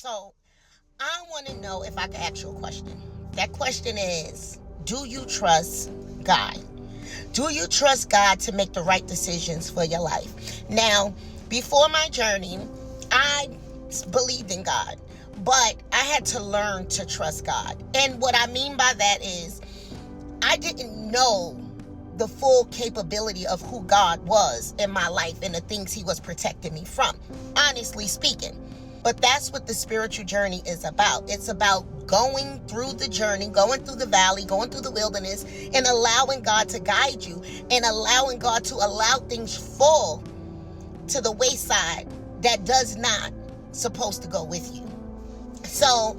So I want to know if I can ask you a question. That question is, do you trust God? Do you trust God to make the right decisions for your life? Now, before my journey, I believed in God, but I had to learn to trust God. And what I mean by that is I didn't know the full capability of who God was in my life and the things he was protecting me from, honestly speaking. But that's what the spiritual journey is about. It's about going through the journey, going through the valley, going through the wilderness, and allowing God to guide you and allowing God to allow things fall to the wayside that does not supposed to go with you. So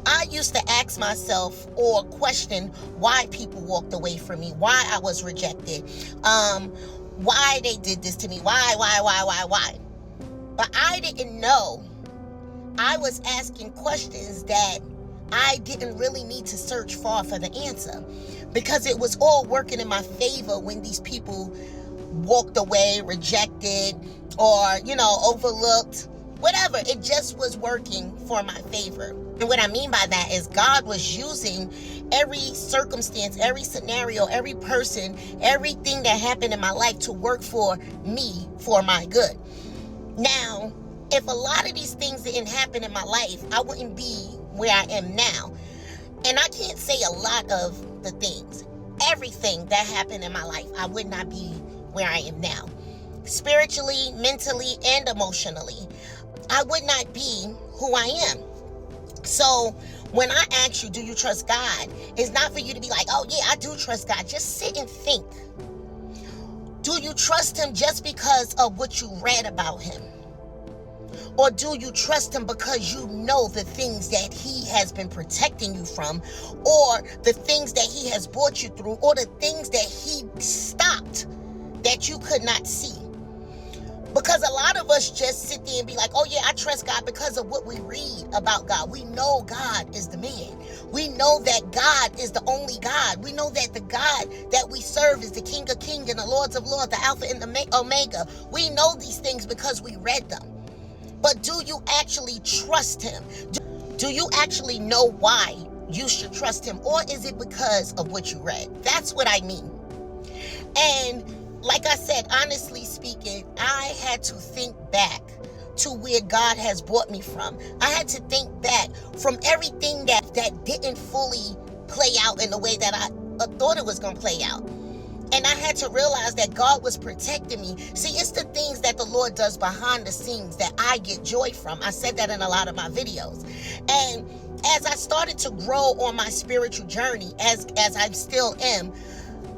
I used to ask myself or question why people walked away from me, why I was rejected, why they did this to me, why. But I didn't know. I was asking questions that I didn't really need to search far for the answer, because it was all working in my favor when these people walked away, rejected, or, overlooked. Whatever, it just was working for my favor. And what I mean by that is God was using every circumstance, every scenario, every person, everything that happened in my life to work for me, for my good. Now, if a lot of these things didn't happen in my life, I wouldn't be where I am now. And I can't say a lot of the things. Everything that happened in my life, I would not be where I am now. Spiritually, mentally, and emotionally, I would not be who I am. So when I ask you, do you trust God? It's not for you to be like, oh yeah, I do trust God. Just sit and think. Do you trust him just because of what you read about him? Or do you trust him because you know the things that he has been protecting you from, or the things that he has brought you through, or the things that he stopped that you could not see? Because a lot of us just sit there and be like, oh yeah, I trust God because of what we read about God. We know God is the man. We know that God is the only God. We know that the God that we serve is the King of Kings and the Lords of Lords, the Alpha and the Omega. We know these things because we read them. But do you actually trust him? Do you actually know why you should trust him? Or is it because of what you read? That's what I mean. And like I said, honestly speaking, I had to think back to where God has brought me from. I had to think back from everything that didn't fully play out in the way that I thought it was going to play out. And I had to realize that God was protecting me. See, it's the things that the Lord does behind the scenes that I get joy from. I said that in a lot of my videos. And as I started to grow on my spiritual journey, as I still am,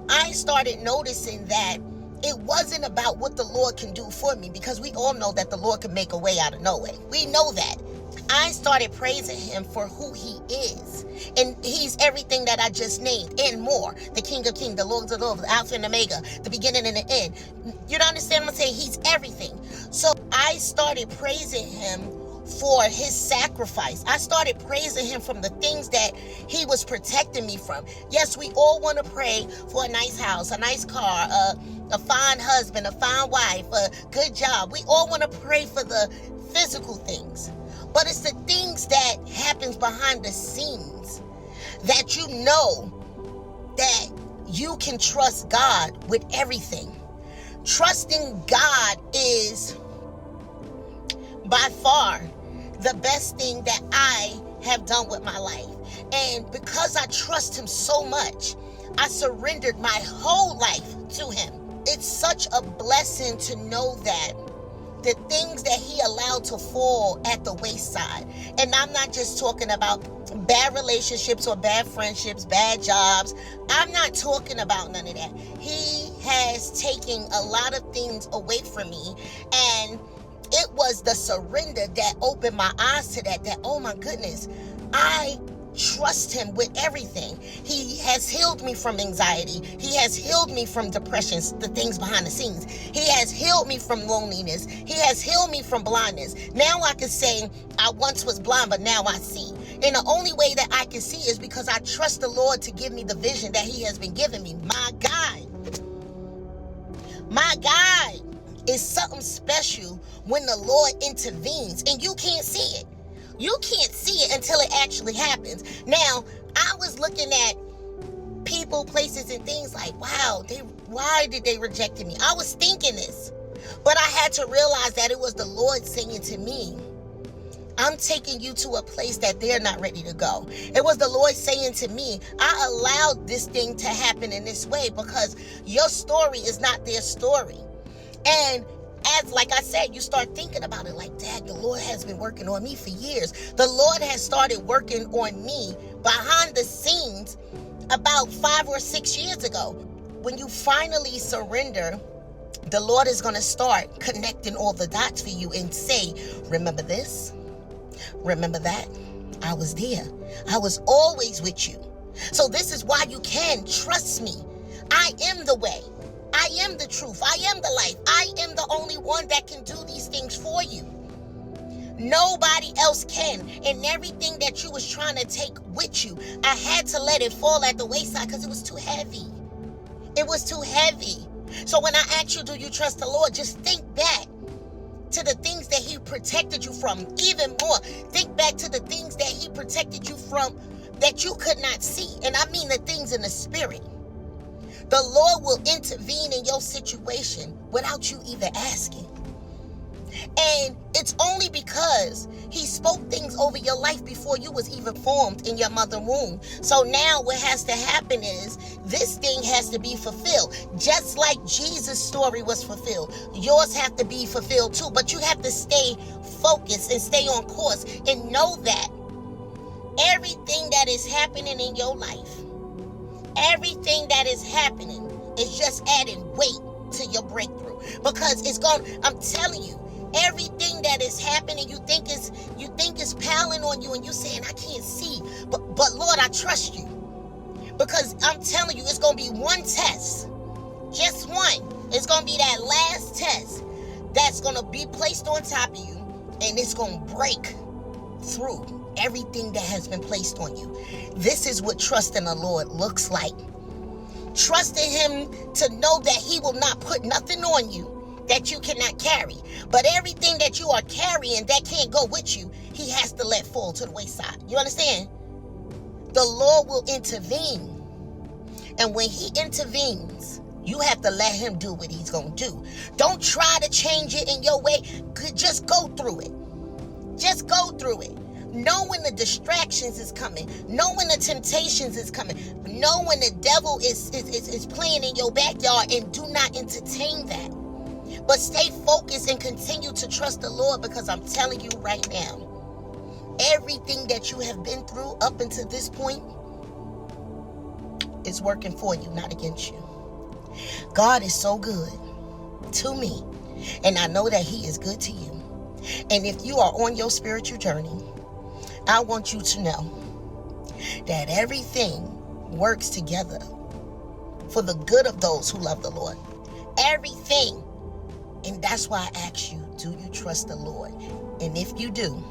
I started noticing that it wasn't about what the Lord can do for me, because we all know that the Lord can make a way out of no way. We know that. I started praising him for who he is. And he's everything that I just named and more. The King of Kings, the Lord of Lords, the Alpha and Omega, the beginning and the end. You don't understand what I'm saying? He's everything. So I started praising him for his sacrifice. I started praising him from the things that he was protecting me from. Yes, we all want to pray for a nice house, a nice car, a fine husband, a fine wife, a good job. We all want to pray for the physical things. But it's the things that happens behind the scenes that you know that you can trust God with everything. Trusting God is by far the best thing that I have done with my life. And because I trust him so much, I surrendered my whole life to him. It's such a blessing to know that the things that he allowed to fall at the wayside. And I'm not just talking about bad relationships or bad friendships, bad jobs. I'm not talking about none of that. He has taken a lot of things away from me, and it was the surrender that opened my eyes to that, oh my goodness, I trust him with everything. He has healed me from anxiety. He has healed me from depressions, the things behind the scenes. He has healed me from loneliness. He has healed me from blindness. Now I can say I once was blind, but now I see. And the only way that I can see is because I trust the Lord to give me the vision that he has been giving me. My God, is something special when the Lord intervenes and you can't see it. You can't see it until it actually happens. Now, I was looking at people, places, and things like, wow, why did they reject me? I was thinking this, but I had to realize that it was the Lord saying to me, I'm taking you to a place that they're not ready to go. It was the Lord saying to me, I allowed this thing to happen in this way because your story is not their story. And as, like I said, you start thinking about it like, Dad, the Lord has been working on me for years. The Lord has started working on me behind the scenes about 5 or 6 years ago. When you finally surrender, the Lord is going to start connecting all the dots for you and say, remember this? Remember that? I was there. I was always with you. So this is why you can trust me. I am the way. I am the truth. I am the life. I am the only one that can do these things for you. Nobody else can. And everything that you was trying to take with you, I had to let it fall at the wayside because it was too heavy. It was too heavy. So when I ask you, do you trust the Lord? Just think back to the things that he protected you from. Even more, think back to the things that he protected you from that you could not see. And I mean the things in the spirit. The Lord will intervene in your situation without you even asking. And it's only because he spoke things over your life before you was even formed in your mother's womb. So now what has to happen is this thing has to be fulfilled. Just like Jesus' story was fulfilled, yours have to be fulfilled too. But you have to stay focused and stay on course and know that everything that is happening in your life, everything that is happening is just adding weight to your breakthrough. Because it's going, I'm telling you, everything that is happening, you think is piling on you, and you saying, I can't see. But Lord, I trust you. Because I'm telling you, it's going to be one test. Just one. It's going to be that last test that's going to be placed on top of you, and it's going to break through everything that has been placed on you. This is what trust in the Lord looks like. Trusting him to know that he will not put nothing on you that you cannot carry. But everything that you are carrying that can't go with you, he has to let fall to the wayside. You understand? The Lord will intervene. And when he intervenes, you have to let him do what he's going to do. Don't try to change it in your way. Just go through it. Just go through it. Know when the distractions is coming. Know when the temptations is coming. Know when the devil is playing in your backyard, and do not entertain that. But stay focused and continue to trust the Lord, because I'm telling you right now, everything that you have been through up until this point is working for you, not against you. God is so good to me, and I know that he is good to you. And if you are on your spiritual journey, I want you to know that everything works together for the good of those who love the Lord. Everything. And that's why I ask you, do you trust the Lord? And if you do,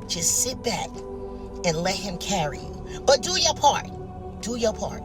just sit back and let him carry you. But do your part. Do your part.